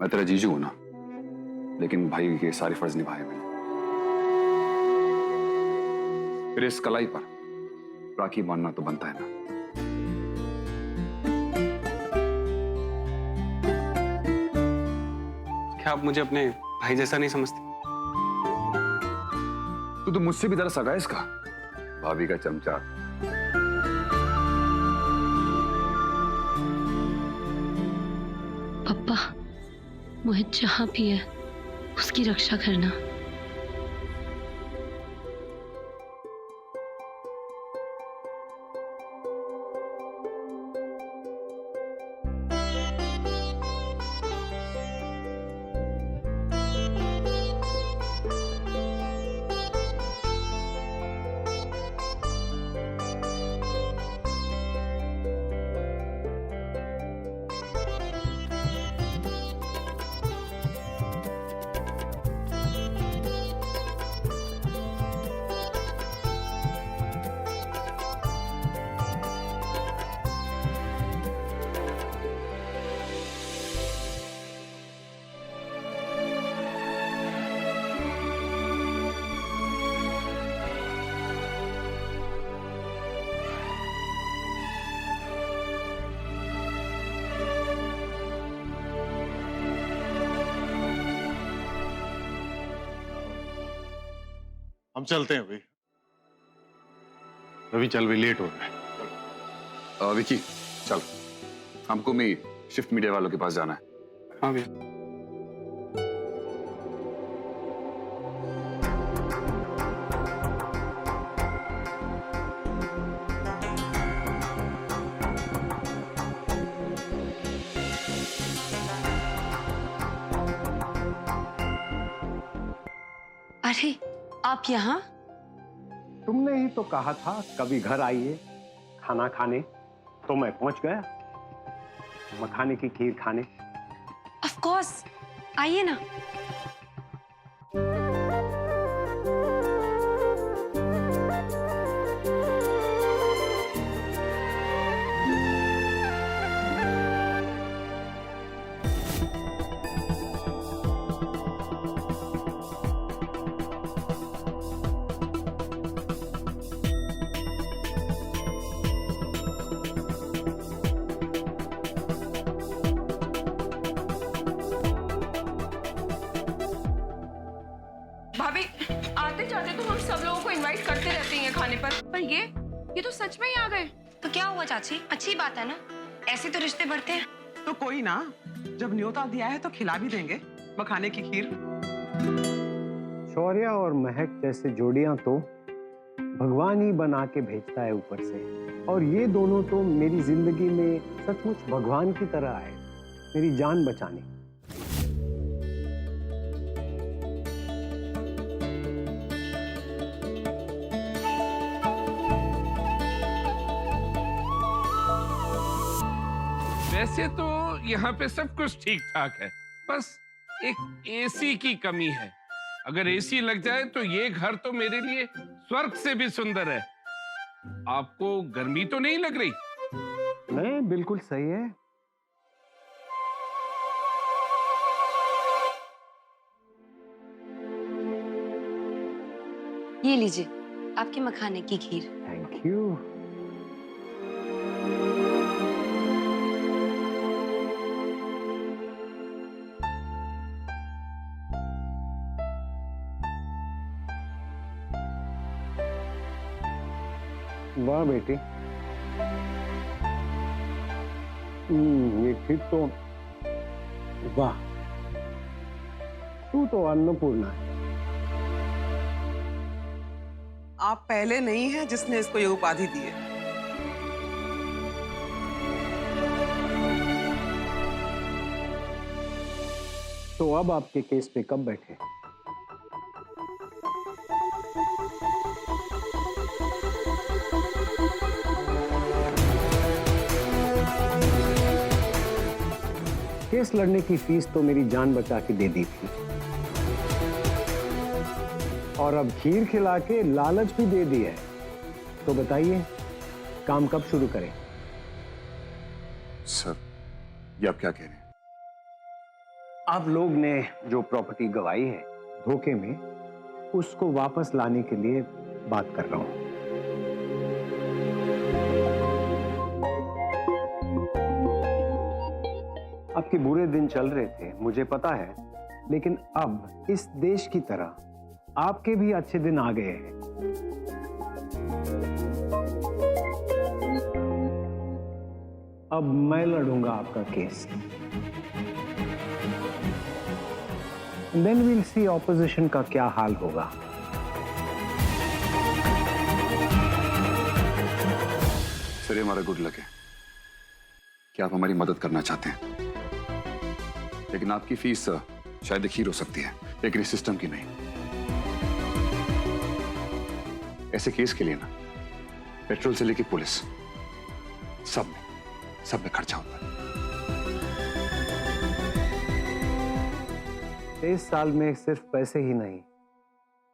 मैं तेरा जीजू हूं ना, लेकिन भाई के सारे फर्ज निभाए मैंने। फिर इस कलाई पर राखी बांधना तो बनता है ना। क्या आप मुझे अपने भाई जैसा नहीं समझते? तू तो मुझसे भी तरह सगा है इसका, भाभी का चमचा। पप्पा, मोहित जहां भी है उसकी रक्षा करना। हम चलते हैं भाई, रवि चल भी लेट हो रहा है। विकी चल, हमको भी शिफ्ट मीडिया वालों के पास जाना है। हाँ भैया। अरे आप यहाँ? तुमने ही तो कहा था कभी घर आइए खाना खाने, तो मैं पहुंच गया मखाने की खीर खाने। ऑफ कोर्स, आइए ना। भाभी, आते जाते तो हम सब लोगों को इनवाइट करते रहते हैं खाने पर ये तो सच में ही आ गए। तो क्या हुआ चाची, अच्छी बात है ना, ऐसे तो रिश्ते बढ़ते हैं। तो कोई ना, जब न्योता दिया है तो खिला भी देंगे मखाने की खीर। शौर्या और महक जैसे जोड़ियां तो भगवान ही बना के भेजता है ऊपर से, और ये दोनों तो मेरी जिंदगी में सचमुच भगवान की तरह आए, मेरी जान बचाने। वैसे तो यहाँ पे सब कुछ ठीक ठाक है, बस एक एसी की कमी है। अगर एसी लग जाए तो ये घर तो मेरे लिए स्वर्ग से भी सुंदर है। आपको गर्मी तो नहीं लग रही? नहीं, बिल्कुल सही है। ये लीजिए आपके मखाने की खीर। Thank you. वाह बेटी, ये खीर तो वाह, तू तो अन्नपूर्णा है। आप पहले नहीं है जिसने इसको ये उपाधि दी है। तो अब आपके केस पे कब बैठे? केस लड़ने की फीस तो मेरी जान बचा के दे दी थी, और अब खीर खिला के लालच भी दे दी है। तो बताइए काम कब शुरू करें? सर, ये आप क्या कह रहे हैं? आप लोग ने जो प्रॉपर्टी गवाई है धोखे में, उसको वापस लाने के लिए बात कर रहा हूं। आपके बुरे दिन चल रहे थे, मुझे पता है, लेकिन अब इस देश की तरह आपके भी अच्छे दिन आ गए हैं। अब मैं लड़ूंगा आपका case. Then will see opposition का क्या हाल होगा। सर, ये हमारा गुड लक है कि आप हमारी मदद करना चाहते हैं, लेकिन आपकी फीस शायद एक हीरो हो सकती है, लेकिन इस सिस्टम की नहीं। ऐसे केस के लिए ना पेट्रोल से लेकर पुलिस सब में खर्चा होता है। 23 साल में सिर्फ पैसे ही नहीं,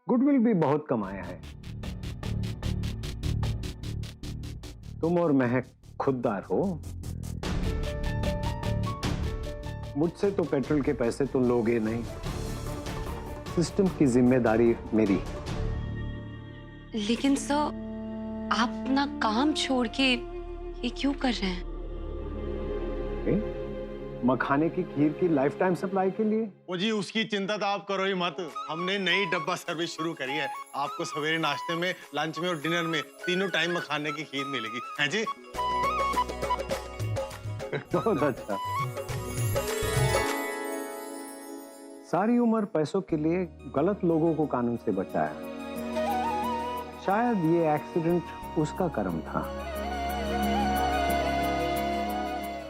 गुडविल भी बहुत कमाया है। तुम और महक खुददार हो। मुझसे तो पेट्रोल के पैसे तुम लोगे नहीं, सिस्टम की जिम्मेदारी मेरी। लेकिन सर, आप अपना काम छोड़ के ये क्यों कर रहे हैं? मखाने की खीर की लाइफ टाइम सप्लाई के लिए? वो जी, उसकी चिंता तो आप करो ही मत। हमने नई डब्बा सर्विस शुरू करी है। आपको सवेरे नाश्ते में, लंच में और डिनर में तीनों टाइम मखाने की खीर मिलेगी। हैं जी? बहुत अच्छा। सारी उम्र पैसों के लिए गलत लोगों को कानून से बचाया। शायद ये एक्सीडेंट उसका कर्म था।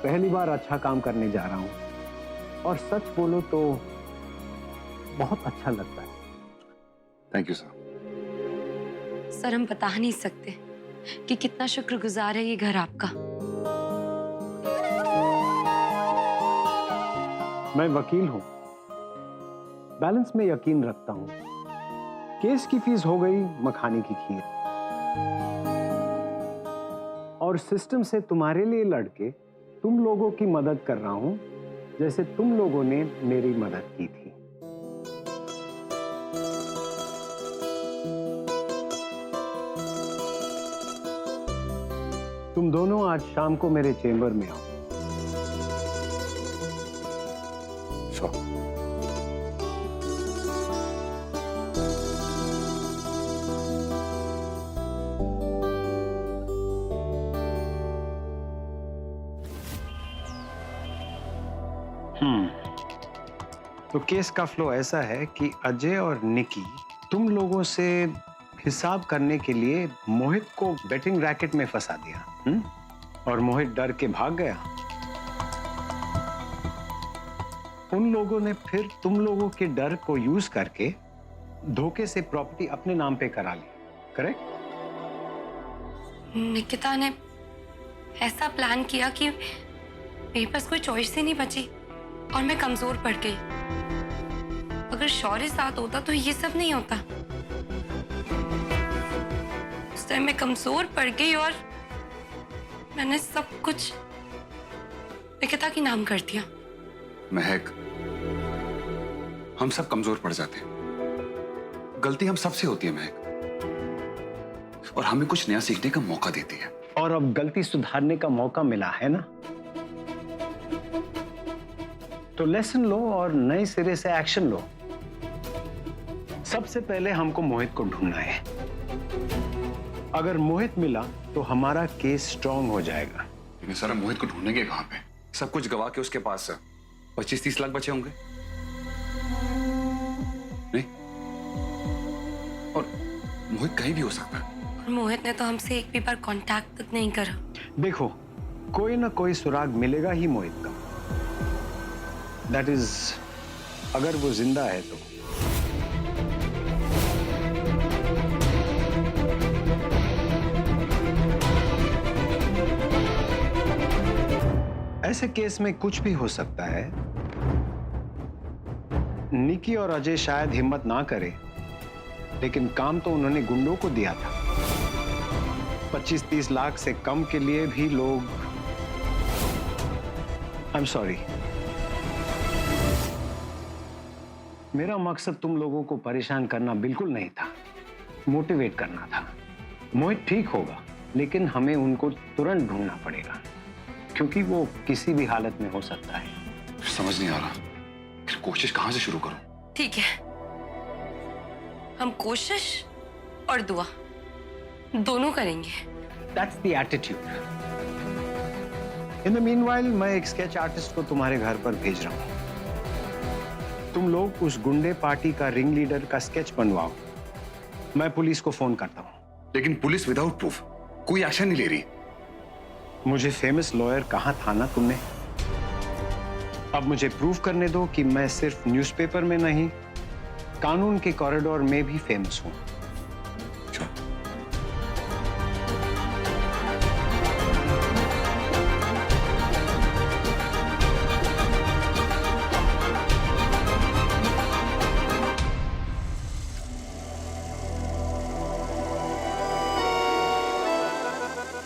पहली बार अच्छा काम करने जा रहा हूं, और सच बोलो तो बहुत अच्छा लगता है। Thank you sir. सर, हम बता नहीं सकते कि कितना शुक्रगुजार है ये घर आपका। मैं वकील हूं, बैलेंस में यकीन रखता हूं। केस की फीस हो गई मखाने की खीर, और सिस्टम से तुम्हारे लिए लड़के तुम लोगों की मदद कर रहा हूं, जैसे तुम लोगों ने मेरी मदद की थी। तुम दोनों आज शाम को मेरे चेंबर में आओ। श्योर। तो केस का फ्लो ऐसा है कि अजय और निकी तुम लोगों से हिसाब करने के लिए मोहित को बेटिंग रैकेट में फंसा दिया, और मोहित डर के भाग गया। उन लोगों ने फिर तुम लोगों के डर को यूज करके धोखे से प्रॉपर्टी अपने नाम पे करा ली, करेक्ट? निकिता ने ऐसा प्लान किया कि मेरे पास कोई चॉइस ही नहीं बची और मैं कमजोर पड़ गई। अगर शौर्य साथ होता तो ये सब नहीं होता। उस टाइम मैं कमजोर पड़ गई और मैंने सब कुछ निकिता के नाम कर दिया। महक, हम सब कमजोर पड़ जाते हैं। गलती हम सबसे होती है महक, और हमें कुछ नया सीखने का मौका देती है। और अब गलती सुधारने का मौका मिला है ना, तो लेसन लो और नए सिरे से एक्शन लो। सबसे पहले हमको मोहित को ढूंढना है। अगर मोहित मिला तो हमारा केस स्ट्रांग हो जाएगा। लेकिन सर, हम मोहित को ढूंढेंगे कहां पे? सब कुछ गवा के उसके पास 25-30 लाख बचे होंगे नहीं? और मोहित कहीं भी हो सकता है। और मोहित ने तो हमसे एक भी बार कांटेक्ट तक नहीं करा। देखो, कोई ना कोई सुराग मिलेगा ही मोहित का। दैट इज, अगर वो जिंदा है तो। ऐसे केस में कुछ भी हो सकता है। निकी और अजय शायद हिम्मत ना करे, लेकिन काम तो उन्होंने गुंडों को दिया था। 25-30 लाख से कम के लिए भी लोग, आई एम सॉरी, मेरा मकसद तुम लोगों को परेशान करना बिल्कुल नहीं था, मोटिवेट करना था। मोहित ठीक होगा, लेकिन हमें उनको तुरंत ढूंढना पड़ेगा, क्योंकि वो किसी भी हालत में हो सकता है। समझ नहीं आ रहा, फिर कोशिश कहां से शुरू करूं? ठीक है, हम कोशिश और दुआ दोनों करेंगे। That's the attitude. In the meanwhile, मैं एक स्केच आर्टिस्ट को तुम्हारे घर पर भेज रहा हूं। तुम लोग उस गुंडे पार्टी का रिंग लीडर का स्केच बनवाओ। मैं पुलिस को फोन करता हूं। लेकिन पुलिस विदाउट प्रूफ कोई एक्शन नहीं ले रही। मुझे फेमस लॉयर कहा था ना तुमने? अब मुझे प्रूव करने दो कि मैं सिर्फ न्यूज़पेपर में नहीं, कानून के कॉरिडोर में भी फेमस हूं।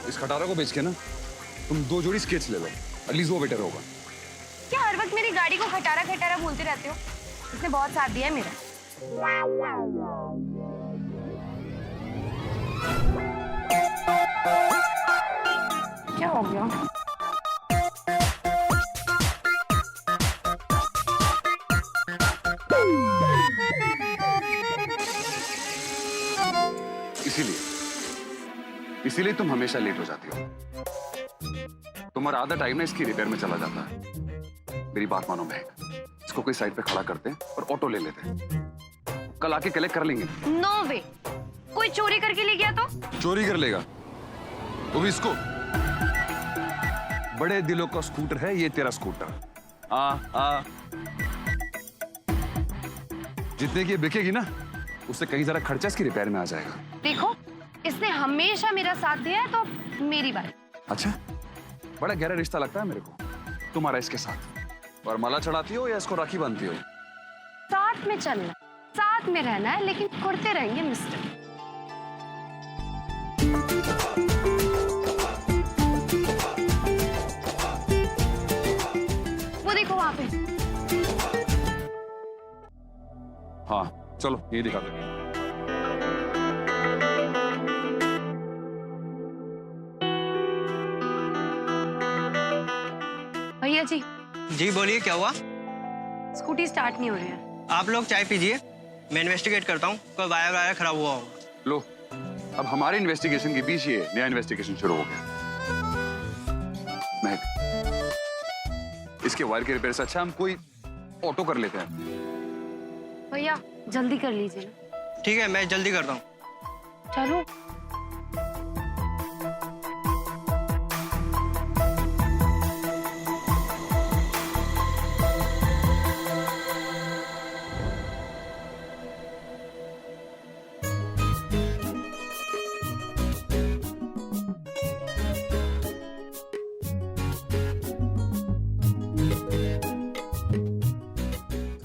इस खटारा को बेच के ना तुम 2 जोड़ी स्केच ले लो, एटलीस्ट वो बेटर होगा। क्या हर वक्त मेरी गाड़ी को खटारा खटारा बोलते रहते हो? इसने बहुत साथ दिया है मेरा। क्या हो गया? इसीलिए तुम हमेशा लेट हो जाती हो। तुम्हारा आधा टाइम ना इसकी रिपेयर में चला जाता है। मेरी बात मानो महक, इसको कोई साइड पे खड़ा करते हैं और ऑटो ले लेते हैं। कल आके कलेक्ट कर लेंगे। नो वे, कोई चोरी करके ले गया तो? चोरी कर लेगा वो भी इसको। बड़े दिलों का स्कूटर है ये तेरा स्कूटर। जितने की बिकेगी ना उससे कहीं जरा खर्चा इसकी रिपेयर में आ जाएगा। देखो, इसने हमेशा मेरा साथ दिया है तो मेरी बात। अच्छा, बड़ा गहरा रिश्ता लगता है मेरे को तुम्हारा इसके साथ। और माला चढ़ाती हो या इसको राखी बांधती हो? साथ में चलना, साथ में रहना है, लेकिन करते रहेंगे मिस्टर। वो देखो वहां पे। हाँ चलो ये दिखा दो। भैया जी। जी बोलिए, क्या हुआ? स्कूटी स्टार्ट नहीं हो रही है। आप लोग चाय पीजिए, मैं इन्वेस्टिगेट करता हूँ, कोई वायर वायर खराब हुआ होगा। लो, अब हमारे इन्वेस्टिगेशन के बीच ये नया इन्वेस्टिगेशन शुरू हो गया। महक, इसके वायर के रिपेयर से अच्छा हम कोई ऑटो कर लेते हैं। भैया जल्दी कर लीजिए ना। ठीक है, मैं जल्दी करता हूँ। चलो।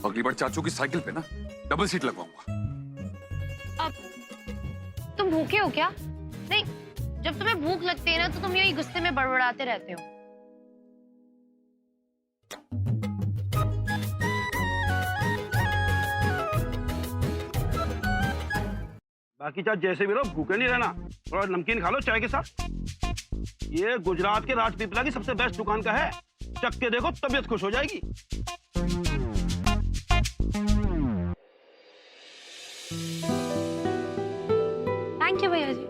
अगली बार चाचू की साइकिल पे ना डबल सीट लगवाऊंगा। अब तुम भूखे हो क्या? नहीं, जब तुम्हें भूख लगती है ना तो तुम यही गुस्से में बड़बड़ाते रहते हो। बाकी चाहे जैसे भी रहो, भूखे नहीं रहना। थोड़ा नमकीन खा लो चाय के साथ। ये गुजरात के राजपीपला की सबसे बेस्ट दुकान का है, चख के देखो तबीयत खुश हो जाएगी। थैंक यू भैया जी।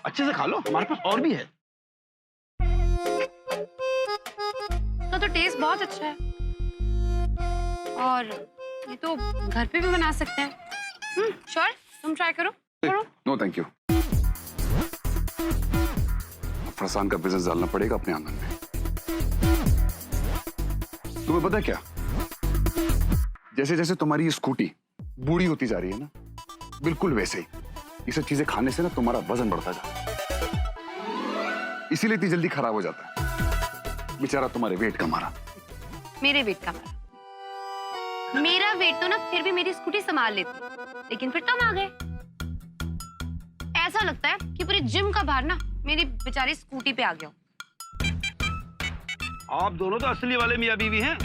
अच्छे से खा लो, हमारे पास और भी है। तो टेस्ट बहुत अच्छा है, और ये तो घर पे भी बना सकते हैं। श्योर, तुम ट्राई करो। No thank you. फरसान का बिजनेस डालना पड़ेगा अपने आंगन में। तुम्हें पता है क्या, जैसे जैसे तुम्हारी ये स्कूटी बूढ़ी होती जा रही है ना, बिल्कुल वैसे ही ये सब चीजें खाने से ना तुम्हारा वजन बढ़ता जाता है, इसीलिए इतनी जल्दी खराब हो जाता है। बेचारा तुम्हारे वेट का मारा। मेरे वेट का मारा? मेरा वेट तो ना फिर भी मेरी स्कूटी संभाल लेती, लेकिन फिर तुम आ गए। ऐसा लगता है कि पूरी जिम का भार ना मेरी बेचारी स्कूटी पे आ गया। आप दोनों तो असली वाले मियाँ बीवी हैं।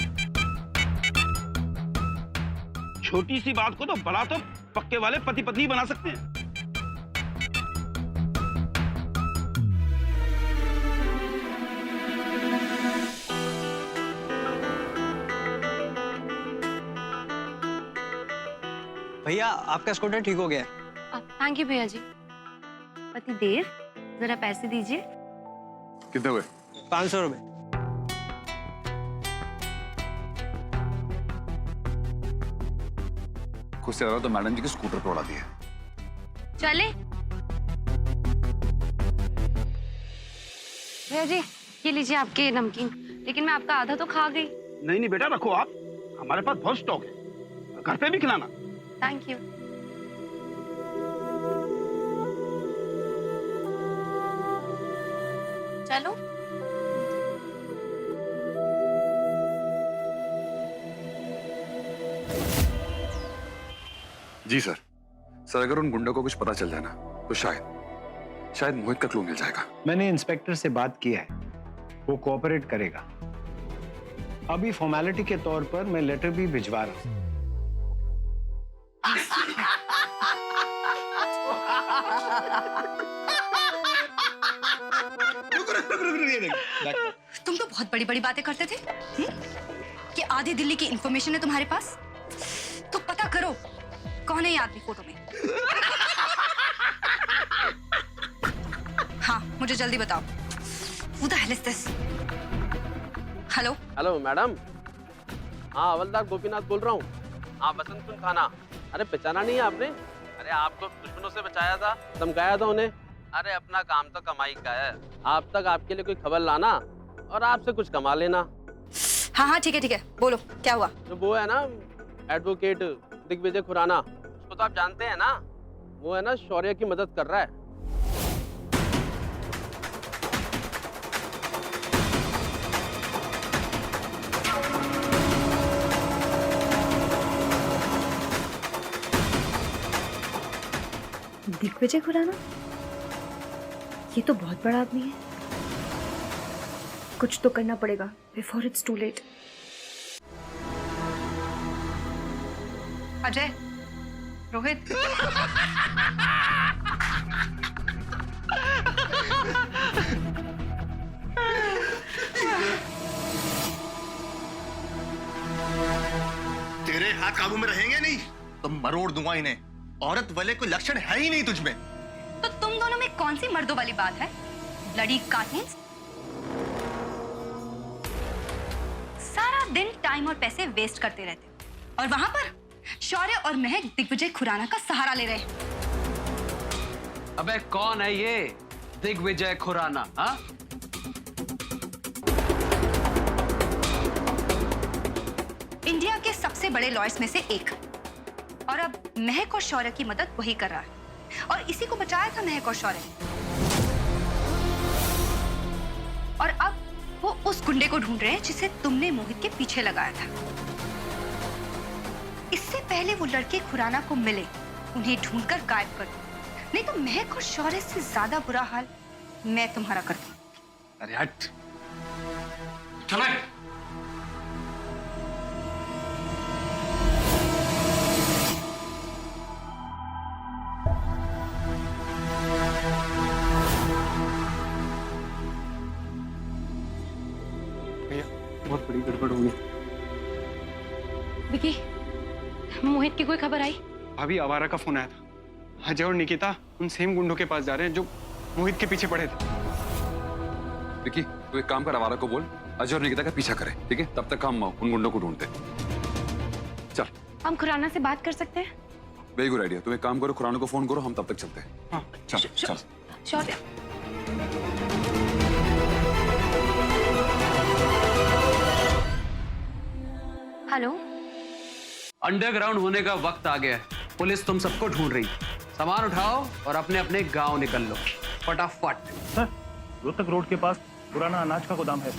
छोटी सी बात को तो बड़ा तो पक्के वाले पति पत्नी बना सकते हैं। भैया आपका स्कूटर ठीक हो गया है। थैंक यू भैया जी। पति देव, जरा पैसे दीजिए। कितने हुए? 500 रुपए। खुद से आ रहा तो मैडम जी के स्कूटर पे उड़ा दिया। चले भैया जी, ये लीजिए आपके नमकीन, लेकिन मैं आपका आधा तो खा गई। नहीं नहीं बेटा, रखो आप, हमारे पास बहुत स्टॉक है, घर पे भी खिलाना। Thank you. चलो। जी सर। सर अगर उन गुंडों को कुछ पता चल जाए ना तो शायद मोहित का क्लू मिल जाएगा। मैंने इंस्पेक्टर से बात किया है, वो कोऑपरेट करेगा। अभी फॉर्मेलिटी के तौर पर मैं लेटर भी भिजवा रहा हूं। तुम तो बहुत बड़ी बड़ी बातें करते थे कि आधी दिल्ली की इंफॉर्मेशन है तुम्हारे पास, तो पता करो कौन है ये आदमी फोटो में। हाँ, मुझे जल्दी बताओ। Who the hell is this? Hello hello madam, हाँ हवलदार गोपीनाथ बोल रहा हूँ। हाँ बसंत कुंज थाना। अरे पहचाना नहीं है आपने? अरे आपको दुश्मनों से बचाया था, धमकाया था उन्हें। अरे अपना काम तो कमाई का है, आप तक आपके लिए कोई खबर लाना और आपसे कुछ कमा लेना। हाँ हाँ ठीक है, बोलो क्या हुआ। जो वो है ना एडवोकेट दिग्विजय खुराना, उसको तो आप जानते हैं ना, वो है ना शौर्य की मदद कर रहा है। दिग्विजय खुराना, ये तो बहुत बड़ा आदमी है। कुछ तो करना पड़ेगा before it's too late. Ajay, Rohit, तेरे हाथ काबू में रहेंगे नहीं तो मरोड़ दूंगा इन्हें। औरत वाले कोई लक्षण है ही नहीं तुझमें। तो तुम दोनों में कौन सी मर्दों वाली बात है? Bloody cottons. सारा दिन टाइम और पैसे वेस्ट करते रहते हो और वहां पर शौर्य और महक दिग्विजय खुराना का सहारा ले रहे हैं। अबे कौन है ये दिग्विजय खुराना? हाँ, इंडिया के सबसे बड़े लॉयर्स में से एक, और अब महक और शौर्य की मदद वही कर रहा है और इसी को बचाया था महक और शौर्य ने। और अब वो उस गुंडे को ढूंढ रहे हैं जिसे तुमने मोहित के पीछे लगाया था। इससे पहले वो लड़के खुराना को मिले, उन्हें ढूंढकर गायब कर दो, नहीं तो महक और शौर्य से ज्यादा बुरा हाल मैं तुम्हारा करती हूँ। अरे हट, चल हट। भैया बहुत बड़ी गड़बड़ हो गई। विकी, मोहित की कोई खबर आई? अभी आवारा का फोन आया था। अजय और निकिता उन सेम गुंडों के पास जा रहे हैं जो मोहित के पीछे पड़े थे। विकी, तू एक काम कर, आवारा को बोल अजय और निकिता का पीछा करे, ठीक है? तब तक हम उन गुंडों को ढूंढते। चल, हम खुराना से बात कर सकते हैं? Very good idea. तुम एक काम करो, खुराना को फोन करो, हम तब तक चलते हैं। हाँ चल चल। शौर्य, हेलो। अंडरग्राउंड होने का वक्त आ गया है। पुलिस तुम सबको ढूंढ रही है। सामान उठाओ और अपने अपने गांव निकल लो फटाफट। सर, रोहतक रोड के पास पुराना अनाज का गोदाम है।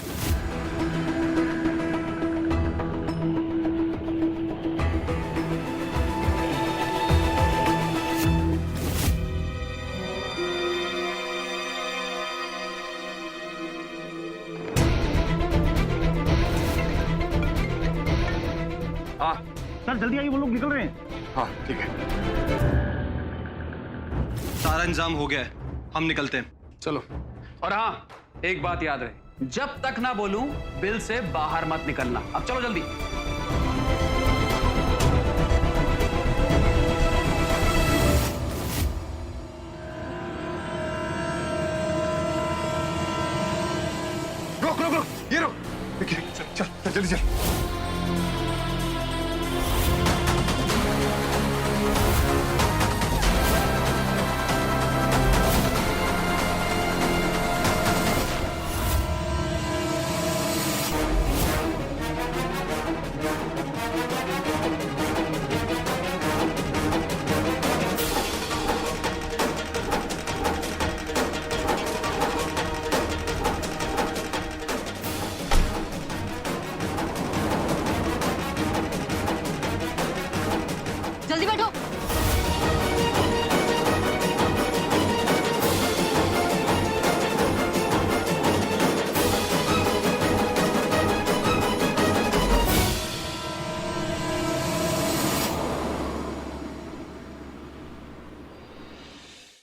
हाँ सर जल्दी आइए, वो लोग निकल रहे हैं। हाँ ठीक है, सारा इंतजाम हो गया है, हम निकलते हैं। चलो। और हाँ, एक बात याद रहे, जब तक ना बोलूं बिल से बाहर मत निकलना। अब चलो जल्दी। रुक रुक रुक, ये रुक, चल चल जल्दी चल। जल्दी बैठो।